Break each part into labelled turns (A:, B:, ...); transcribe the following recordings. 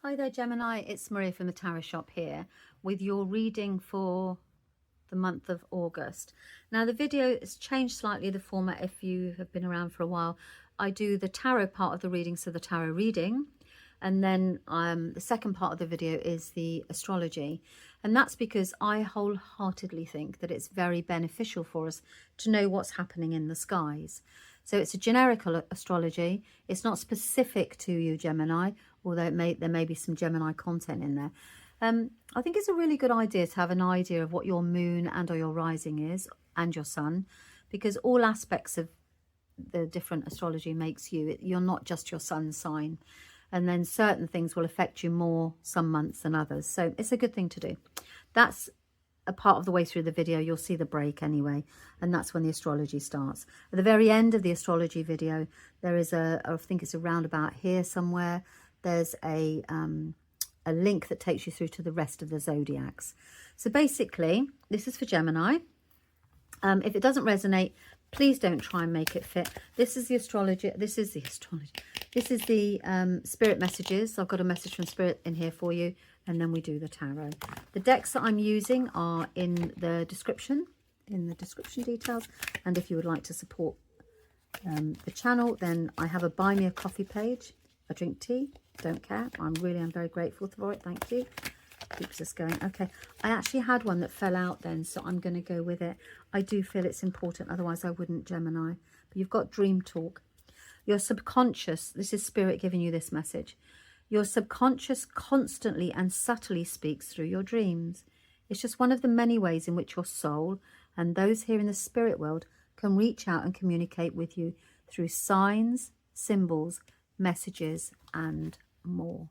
A: Hi there, Gemini. It's Maria from the Tarot Shop here with your reading for the month of August. Now, the video has changed slightly, the format, if you have been around for a while. I do the tarot part of the reading, so the tarot reading, and then the second part of the video is the astrology. And that's because I wholeheartedly think that it's very beneficial for us to know what's happening in the skies. So it's a generic astrology. It's not specific to you, Gemini, although there may be some Gemini content in there. I think it's a really good idea to have an idea of what your moon and or your rising is, and your sun, because all aspects of the different astrology makes you. You're not just your sun sign. And then certain things will affect you more some months than others. So it's a good thing to do. That's a part of the way through the video. You'll see the break anyway, and that's when the astrology starts. At the very end of the astrology video, there is I think it's around about here somewhere, there's a link that takes you through to the rest of the zodiacs. So basically, this is for Gemini. If it doesn't resonate, please don't try and make it fit. This is the astrology. This is the spirit messages. I've got a message from spirit in here for you, and then we do the tarot. The decks that I'm using are in the description details. And if you would like to support the channel, then I have a buy me a coffee page. I drink tea, don't care. I'm very grateful for it. Thank you. Keeps us going. Okay, I actually had one that fell out then, so I'm going to go with it. I do feel it's important, otherwise I wouldn't, Gemini. But you've got dream talk. Your subconscious, this is spirit giving you this message. Your subconscious constantly and subtly speaks through your dreams. It's just one of the many ways in which your soul and those here in the spirit world can reach out and communicate with you through signs, symbols, messages, and more.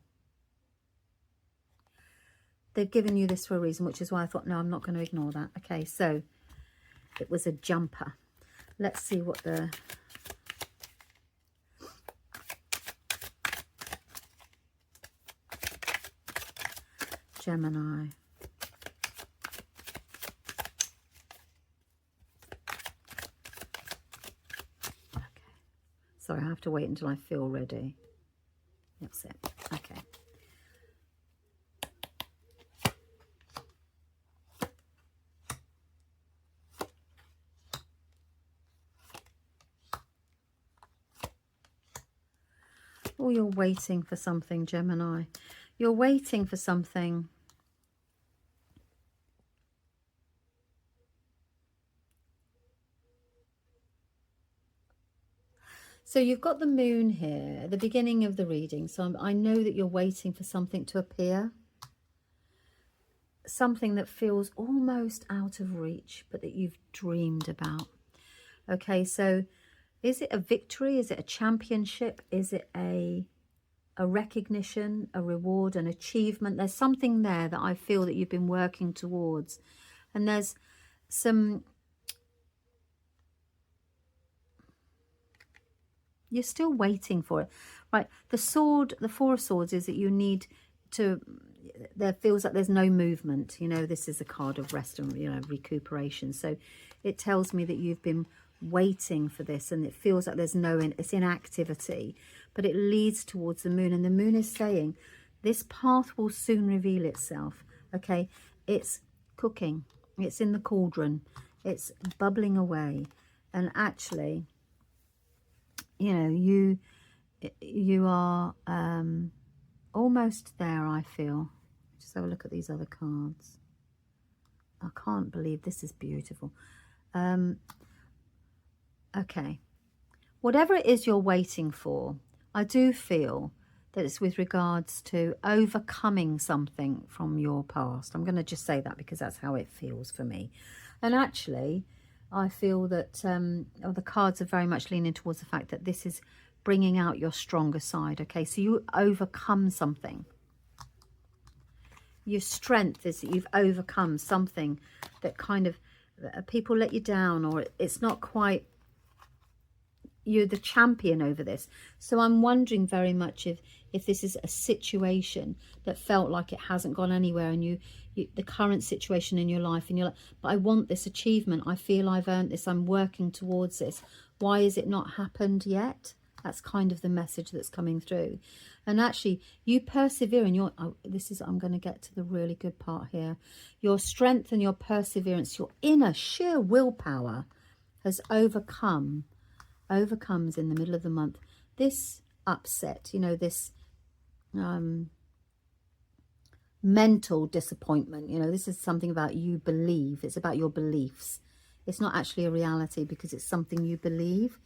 A: They've given you this for a reason, which is why I thought, no, I'm not going to ignore that. Okay, so it was a jumper. Let's see what the... Gemini. Okay. Sorry, I have to wait until I feel ready. That's it. Okay. Oh, you're waiting for something, Gemini. You're waiting for something. So you've got the moon here at the beginning of the reading. So I know that you're waiting for something to appear. Something that feels almost out of reach, but that you've dreamed about. Okay, so is it a victory? Is it a championship? Is it a recognition, a reward, an achievement? There's something there that I feel that you've been working towards. And there's some... You're still waiting for it, right? The sword, the Four of Swords, is that you need to... There feels like there's no movement. You know, this is a card of rest and, you know, recuperation. So it tells me that you've been waiting for this, and it feels like there's it's inactivity, but it leads towards the moon, and the moon is saying this path will soon reveal itself. Okay, it's cooking, it's in the cauldron, it's bubbling away, and actually, you know, you are almost there. I feel. Just have a look at these other cards. I can't believe this is beautiful. Okay, whatever it is you're waiting for, I do feel that it's with regards to overcoming something from your past. I'm going to just say that because that's how it feels for me. And actually, I feel that the cards are very much leaning towards the fact that this is bringing out your stronger side. Okay, so you overcome something. Your strength is that you've overcome something that kind of people let you down, or it's not quite... You're the champion over this. So I'm wondering very much if this is a situation that felt like it hasn't gone anywhere, and the current situation in your life, and you're like, but I want this achievement. I feel I've earned this. I'm working towards this. Why has it not happened yet? That's kind of the message that's coming through. And actually, you persevere in your, I'm going to get to the really good part here. Your strength and your perseverance, your inner sheer willpower has overcomes in the middle of the month this upset, you know, this mental disappointment. You know, this is something about you believe. It's about your beliefs. It's not actually a reality because it's something you believe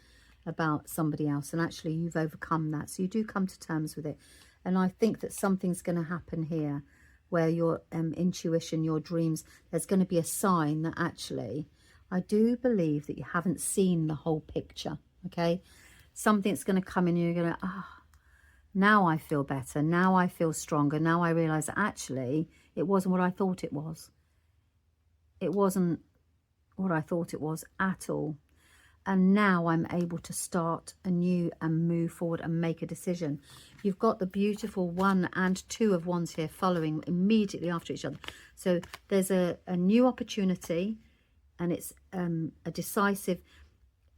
A: about somebody else, and actually you've overcome that, so you do come to terms with it. And I think that something's going to happen here where your intuition, your dreams, there's going to be a sign that actually, I do believe that you haven't seen the whole picture. Okay, something's going to come in and you're going to, now I feel better, now I feel stronger, now I realize that actually it wasn't what I thought it was. It wasn't what I thought it was at all. And now I'm able to start anew and move forward and make a decision. You've got the beautiful 1 and 2 of wands here following immediately after each other. So there's a new opportunity, and it's a decisive,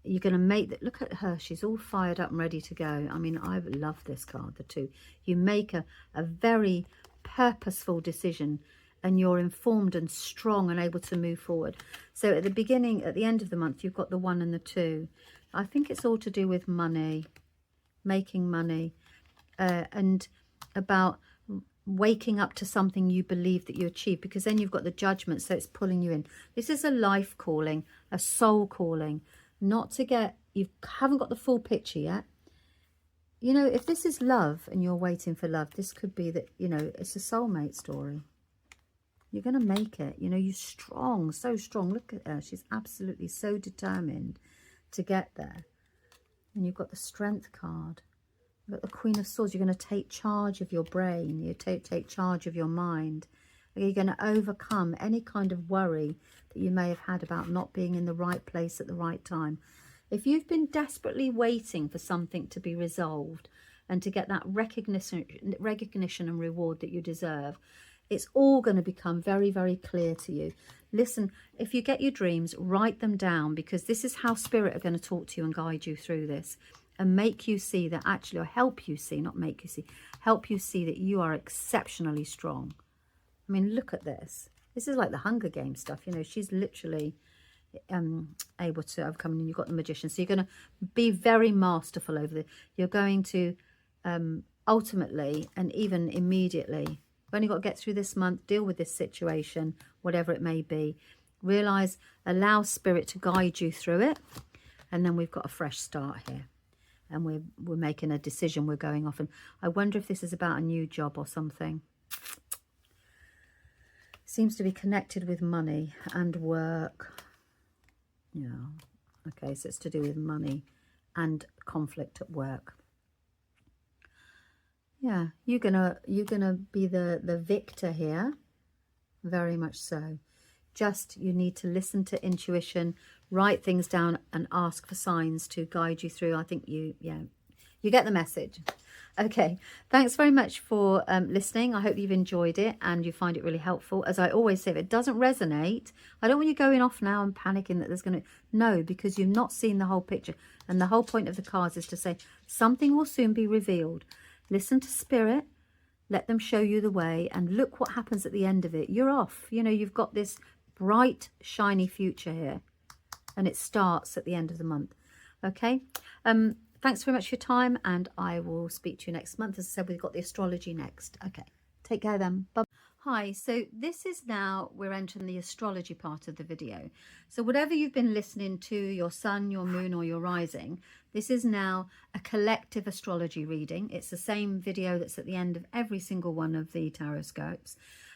A: you're going to make that. Look at her, she's all fired up and ready to go. I mean, I love this card, the 2. You make a very purposeful decision, and you're informed and strong and able to move forward. So at the beginning, at the end of the month, you've got the 1 and the 2. I think it's all to do with money, making money, and about waking up to something you believe that you achieve, because then you've got the Judgment, so it's pulling you in. This is a life calling, a soul calling, not to get, you haven't got the full picture yet. You know, if this is love and you're waiting for love, this could be that, you know, it's a soulmate story. You're going to make it. You know, you're strong, so strong. Look at her. She's absolutely so determined to get there. And you've got the Strength card. You've got the Queen of Swords. You're going to take charge of your brain. You take charge of your mind. You're going to overcome any kind of worry that you may have had about not being in the right place at the right time. If you've been desperately waiting for something to be resolved and to get that recognition and reward that you deserve, it's all going to become very, very clear to you. Listen, if you get your dreams, write them down, because this is how Spirit are going to talk to you and guide you through this and make you see that actually, or help you see, not make you see, help you see that you are exceptionally strong. I mean, look at this. This is like the Hunger Games stuff. You know, she's literally able to overcome, and you've got the Magician. So you're going to be very masterful over this. You're going to ultimately and even immediately, you've only got to get through this month, deal with this situation, whatever it may be. Realize, allow Spirit to guide you through it. And then we've got a fresh start here. And we're making a decision. We're going off. And I wonder if this is about a new job or something. Seems to be connected with money and work. Yeah. Okay, so it's to do with money and conflict at work. Yeah, you're gonna be the victor here. Very much so. Just, you need to listen to intuition, write things down and ask for signs to guide you through. I think you get the message. Okay, thanks very much for listening. I hope you've enjoyed it and you find it really helpful. As I always say, if it doesn't resonate, I don't want you going off now and panicking that there's going to... No, because you've not seen the whole picture. And the whole point of the cards is to say, something will soon be revealed. Listen to Spirit, let them show you the way, and look what happens at the end of it. You're off. You know, you've got this bright, shiny future here. And it starts at the end of the month. Okay? Thanks very much for your time, and I will speak to you next month. As I said, we've got the astrology next. Okay, take care then. Bye. Hi, so this is now, we're entering the astrology part of the video. So whatever you've been listening to, your sun, your moon, or your rising, this is now a collective astrology reading. It's the same video that's at the end of every single one of the Tarotscopes.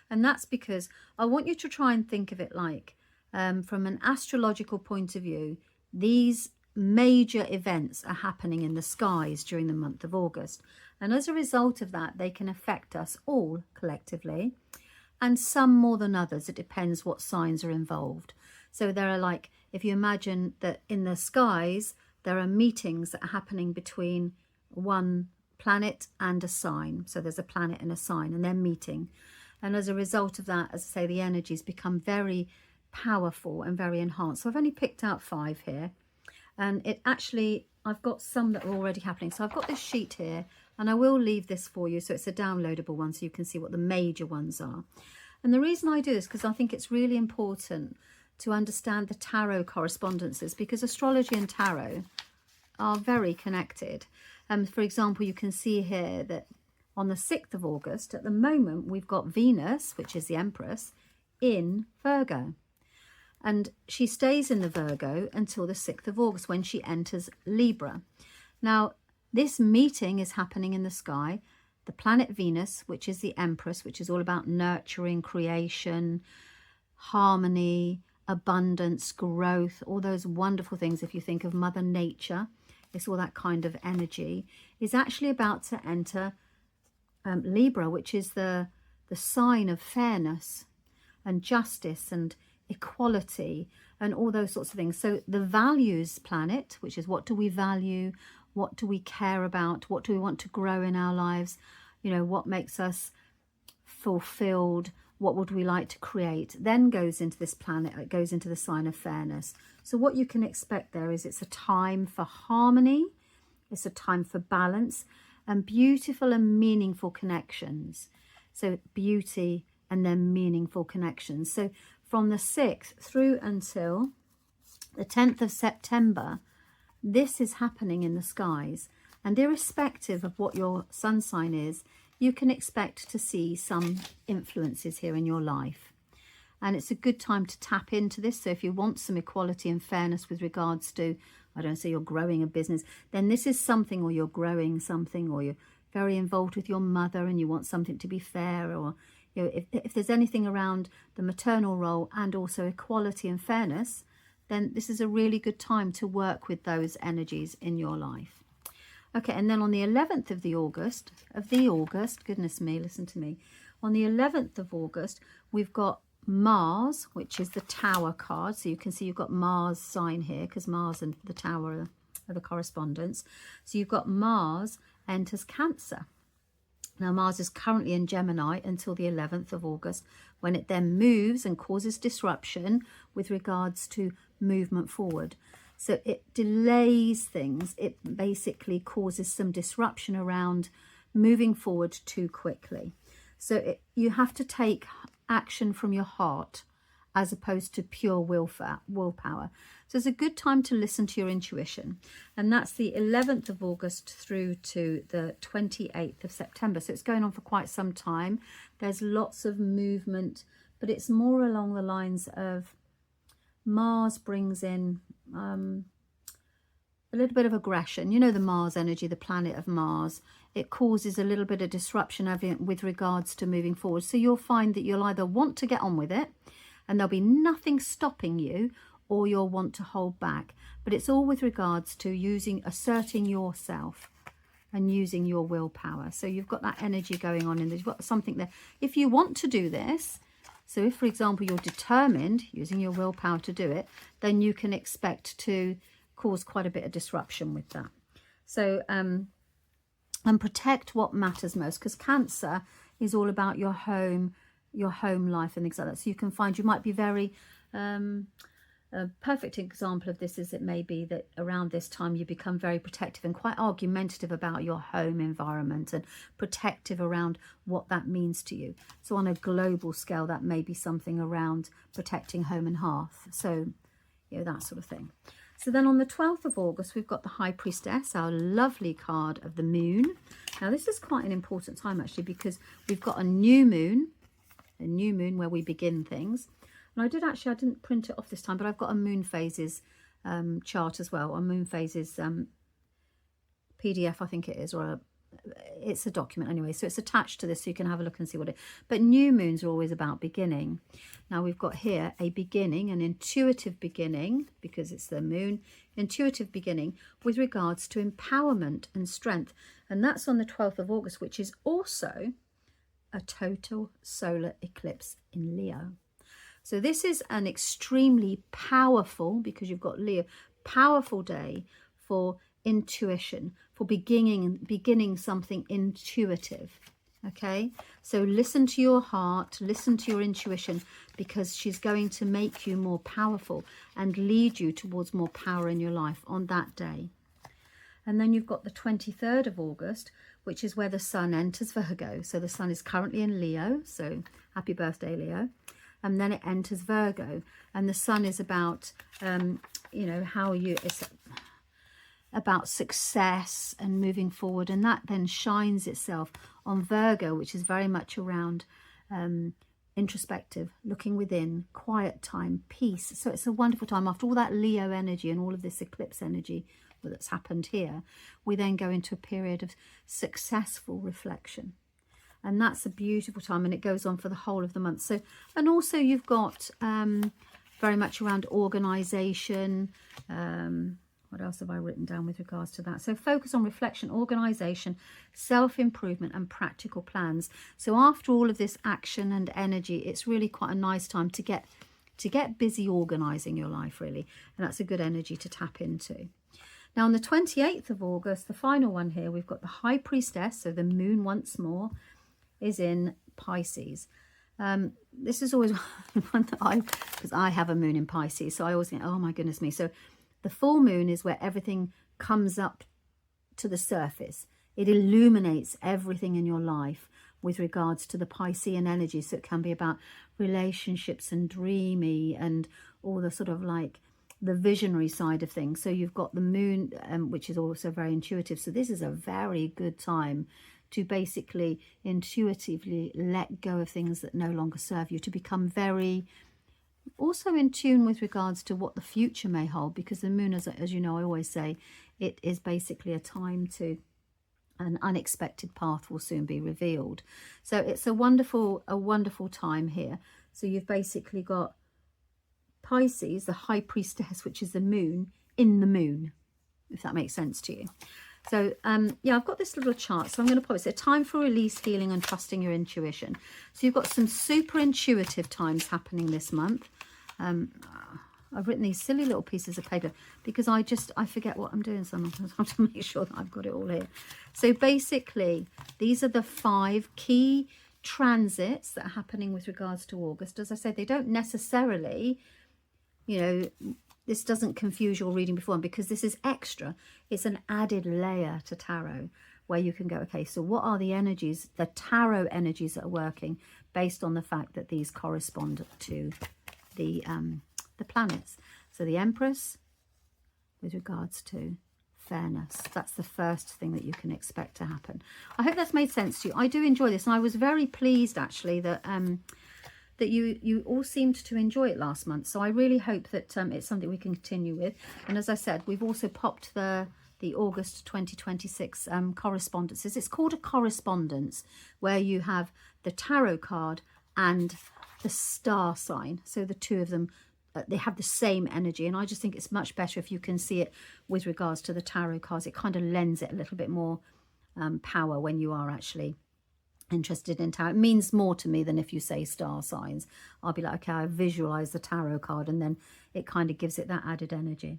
A: And that's because I want you to try and think of it like, from an astrological point of view, these major events are happening in the skies during the month of August, and as a result of that they can affect us all collectively, and some more than others. It depends what signs are involved. So there are, like, if you imagine that in the skies there are meetings that are happening between one planet and a sign. So there's a planet and a sign and they're meeting, and as a result of that, as I say, the energies become very powerful and very enhanced. So I've only picked out 5 here. And it actually I've got some that are already happening. So I've got this sheet here, and I will leave this for you. So it's a downloadable one, so you can see what the major ones are. And the reason I do this, because I think it's really important to understand the tarot correspondences, because astrology and tarot are very connected. For example, you can see here that on the 6th of August, at the moment, we've got Venus, which is the Empress, in Virgo. And she stays in the Virgo until the 6th of August when she enters Libra. Now, this meeting is happening in the sky. The planet Venus, which is the Empress, which is all about nurturing, creation, harmony, abundance, growth, all those wonderful things. If you think of Mother Nature, it's all that kind of energy, is actually about to enter Libra, which is the sign of fairness and justice and equality and all those sorts of things. So the values planet, which is what do we value, what do we care about, what do we want to grow in our lives, you know, what makes us fulfilled, what would we like to create, then goes into this planet, it goes into the sign of fairness. So what you can expect there is it's a time for harmony, it's a time for balance and beautiful and meaningful connections. So beauty and then meaningful connections. So from the 6th through until the 10th of September, this is happening in the skies. And irrespective of what your sun sign is, you can expect to see some influences here in your life. And it's a good time to tap into this. So if you want some equality and fairness with regards to, I don't say you're growing a business, then this is something, or you're growing something, or you're very involved with your mother and you want something to be fair, or you know, if there's anything around the maternal role and also equality and fairness, then this is a really good time to work with those energies in your life. Okay, and then on the 11th of August, goodness me, listen to me. On the 11th of August, we've got Mars, which is the Tower card. So you can see you've got Mars sign here, because Mars and the Tower are the correspondence. So you've got Mars enters Cancer. Now, Mars is currently in Gemini until the 11th of August, when it then moves and causes disruption with regards to movement forward. So it delays things. It basically causes some disruption around moving forward too quickly. So you have to take action from your heart as opposed to pure willpower. So it's a good time to listen to your intuition. And that's the 11th of August through to the 28th of September. So it's going on for quite some time. There's lots of movement, but it's more along the lines of Mars brings in a little bit of aggression. You know, the Mars energy, the planet of Mars, it causes a little bit of disruption with regards to moving forward. So you'll find that you'll either want to get on with it and there'll be nothing stopping you, or you'll want to hold back. But it's all with regards to asserting yourself and using your willpower. So you've got that energy going on, and you've got something there. If you want to do this, so if, for example, you're determined, using your willpower to do it, then you can expect to cause quite a bit of disruption with that. So, and protect what matters most, because Cancer is all about your home life and things like that. So you can find, you might be very, a perfect example of this is it may be that around this time you become very protective and quite argumentative about your home environment and protective around what that means to you. So on a global scale, that may be something around protecting home and hearth. So, you know, that sort of thing. So then on the 12th of August, we've got the High Priestess, our lovely card of the moon. Now, this is quite an important time, actually, because we've got a new moon where we begin things. And I didn't print it off this time, but I've got a moon phases chart as well, a moon phases PDF, I think it is, or it's a document anyway. So it's attached to this, so you can have a look and see what it is. But new moons are always about beginning. Now we've got here a beginning, an intuitive beginning, because it's the moon, intuitive beginning with regards to empowerment and strength. And that's on the 12th of August, which is also a total solar eclipse in Leo. So this is an extremely powerful, because you've got Leo, powerful day for intuition, for beginning something intuitive. Okay, so listen to your heart, listen to your intuition, because she's going to make you more powerful and lead you towards more power in your life on that day. And then you've got the 23rd of August, which is where the sun enters Virgo. So the sun is currently in Leo, so happy birthday, Leo. And then it enters Virgo, and the sun is about, you know, it's about success and moving forward. And that then shines itself on Virgo, which is very much around introspective, looking within, quiet time, peace. So it's a wonderful time. After all that Leo energy and all of this eclipse energy that's happened here, we then go into a period of successful reflection. And that's a beautiful time, and it goes on for the whole of the month. So, and also you've got very much around organisation. What else have I written down with regards to that? So focus on reflection, organisation, self-improvement and practical plans. So after all of this action and energy, it's really quite a nice time to get busy organising your life, really. And that's a good energy to tap into. Now on the 28th of August, the final one here, we've got the High Priestess, so the moon once more, is in Pisces. This is always one that because I have a moon in Pisces, so I always think, oh my goodness me. So the full moon is where everything comes up to the surface. It illuminates everything in your life with regards to the Piscean energy. So it can be about relationships and dreamy and all the sort of like the visionary side of things. So you've got the moon, which is also very intuitive. So this is a very good time to basically intuitively let go of things that no longer serve you, to become very also in tune with regards to what the future may hold, because the moon, as you know, I always say, it is basically a time to an unexpected path will soon be revealed. So it's a wonderful time here. So you've basically got Pisces, the High Priestess, which is the moon in the moon, if that makes sense to you. So, yeah, I've got this little chart. So I'm going to pop it. So time for release, healing and trusting your intuition. So you've got some super intuitive times happening this month. I've written these silly little pieces of paper because I forget what I'm doing sometimes. I have to make sure that I've got it all here. So basically, these are the 5 key transits that are happening with regards to August. As I said, they don't necessarily, you know, this doesn't confuse your reading before, because this is extra. It's an added layer to tarot where you can go, okay, so what are the energies, the tarot energies that are working based on the fact that these correspond to the planets. So the Empress with regards to fairness. That's the first thing that you can expect to happen. I hope that's made sense to you. I do enjoy this, and I was very pleased actually that that you all seemed to enjoy it last month. So I really hope that it's something we can continue with. And as I said, we've also popped the August 2026 correspondences. It's called a correspondence, where you have the tarot card and the star sign. So the two of them, they have the same energy. And I just think it's much better if you can see it with regards to the tarot cards. It kind of lends it a little bit more power when you are actually interested in tarot. It means more to me than if you say star signs. I'll be like, okay, I visualize the tarot card, and then it kind of gives it that added energy.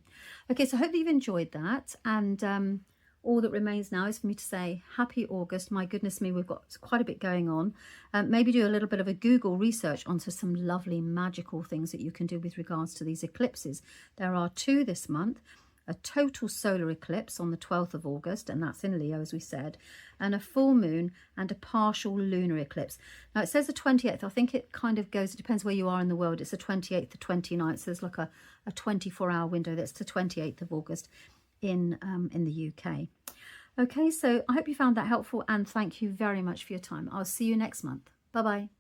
A: Okay, so I hope that you've enjoyed that, and all that remains now is for me to say happy August. My goodness me, we've got quite a bit going on. Maybe do a little bit of a Google research onto some lovely magical things that you can do with regards to these eclipses. There are 2 this month. A total solar eclipse on the 12th of August, and that's in Leo, as we said, and a full moon and a partial lunar eclipse. Now, it says the 28th. I think it kind of goes, it depends where you are in the world. It's the 28th to 29th. So there's like a 24-hour window. That's the 28th of August in the UK. Okay, so I hope you found that helpful, and thank you very much for your time. I'll see you next month. Bye-bye.